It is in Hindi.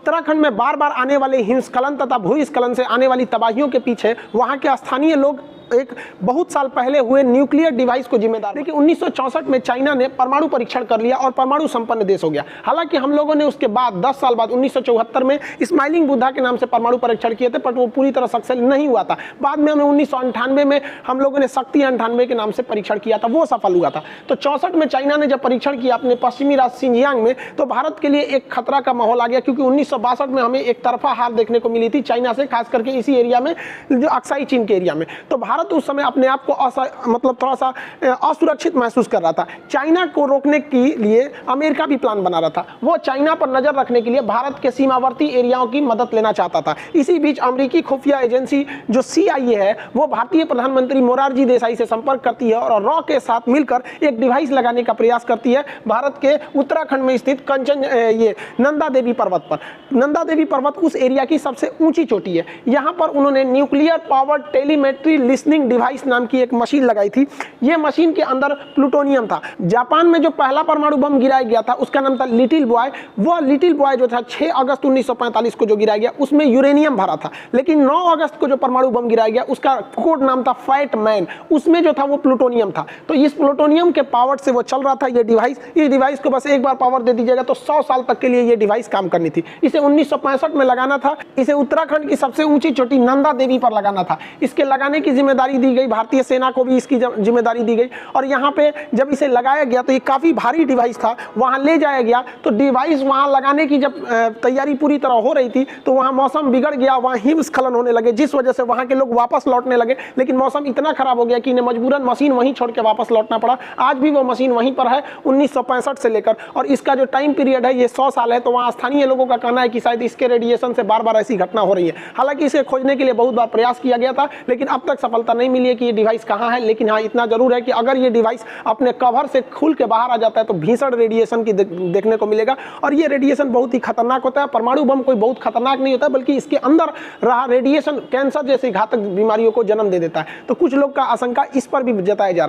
उत्तराखंड में बार बार आने वाले हिमस्खलन तथा भूस्खलन से आने वाली तबाहियों के पीछे वहां के स्थानीय लोग एक बहुत साल पहले हुए न्यूक्लियर डिवाइस को जिम्मेदार। देखिए 1964 में चाइना ने परमाणु परीक्षण कर लिया और परमाणु संपन्न देश हो गया। हालांकि हम लोगों ने उसके बाद 10 साल बाद 1974 में स्माइलिंग बुद्धा के नाम से परमाणु परीक्षण किए थे, पर वो पूरी तरह सक्सेस नहीं हुआ था। बाद में हमें 1998 में हम लोगों ने शक्ति 98 के नाम से परीक्षण किया था, वो सफल हुआ था। तो 64 में चाइना ने जब परीक्षण किया अपने पश्चिमी राज्य शिनजियांग में, तो भारत के लिए एक खतरा का माहौल आ गया, क्योंकि 1962 में हमें एक तरफा हार देखने को मिली थी चाइना से, खास करके इसी एरिया में जो अक्साई चीन के एरिया में। तो भारत उस समय अपने आप को मतलब थोड़ा सा असुरक्षित महसूस कर रहा था। चाइना को रोकने के लिए अमेरिका भी प्लान बना रहा था। वो चाइना पर नजर रखने के लिए भारत के सीमावर्ती एरियाओं की मदद लेना चाहता था। इसी बीच अमेरिकी खुफिया एजेंसी जो CIA है, वो भारतीय प्रधानमंत्री मोरारजी देसाई से संपर्क करती है और रॉ के साथ मिलकर एक डिवाइस लगाने का प्रयास करती है भारत के उत्तराखंड में स्थित नंदा देवी पर्वत पर। नंदा देवी पर्वत उस एरिया की सबसे ऊंची चोटी है। यहाँ पर उन्होंने nuclear power telemetry listening device नाम की एक मशीन लगाई थी। ये मशीन के अंदर प्लूटोनियम था। जापान में जो पहला परमाणु बम गिराया गया था उसका नाम था लिटिल बॉय। वो लिटिल बॉय जो था 6 अगस्त 1945 को जो गिराया गया उसमें यूरेनियम भरा था। लेकिन 9 अगस्त को जो परमाणु बम गिराया गया उसका कोड नाम था फैट मैन, उसमें जो था वो प्लूटोनियम था। तो इस प्लूटोनियम के पावर से वो चल रहा था ये डिवाइस। इस डिवाइस को बस एक बार पावर दे दीजिएगा तो 100 साल तक के लिए ये डिवाइस काम करनी थी। इसे 1965 में लगाना था। इसे उत्तराखंड की सबसे ऊंची चोटी नंदा देवी पर लगाना था। इसके लगाने की जिम्मेदारी दी गई, भारतीय सेना को भी इसकी जिम्मेदारी दी गई। और यहाँ पे जब इसे लगाया गया तो ये काफी भारी डिवाइस था, वहां ले जाया गया। तो डिवाइस वहां लगाने की जब तैयारी पूरी तरह हो रही थी तो वहां मौसम बिगड़ गया, वहां हिमस्खलन होने लगे, जिस वजह से वहां के लोग वापस लौटने लगे। लेकिन मौसम इतना खराब हो गया कि इन्हें मजबूरन मशीन वहीं छोड़ के वापस लौटना पड़ा। आज भी वो मशीन वहीं पर है 1965 से लेकर, और इसका जो टाइम पीरियड है ये 100 साल है। तो वहाँ स्थानीय लोगों का कहना है कि शायद इसके रेडिएशन से बार बार ऐसी घटना हो रही है। हालांकि इसे खोजने के लिए बहुत बार प्रयास किया गया था, लेकिन अब तक सफलता नहीं मिली है कि ये डिवाइस कहाँ है। लेकिन हाँ, इतना जरूर है कि अगर ये डिवाइस अपने कवर से खुल के बाहर आ जाता है तो भीषण रेडिएशन की देखने को मिलेगा। और ये रेडिएशन बहुत ही खतरनाक होता है। परमाणु बम कोई बहुत खतरनाक नहीं होता, बल्कि इसके अंदर रहा रेडिएशन कैंसर जैसी घातक बीमारियों को जन्म दे देता है। तो कुछ लोग का आशंका इस पर भी जताया जा रहा है।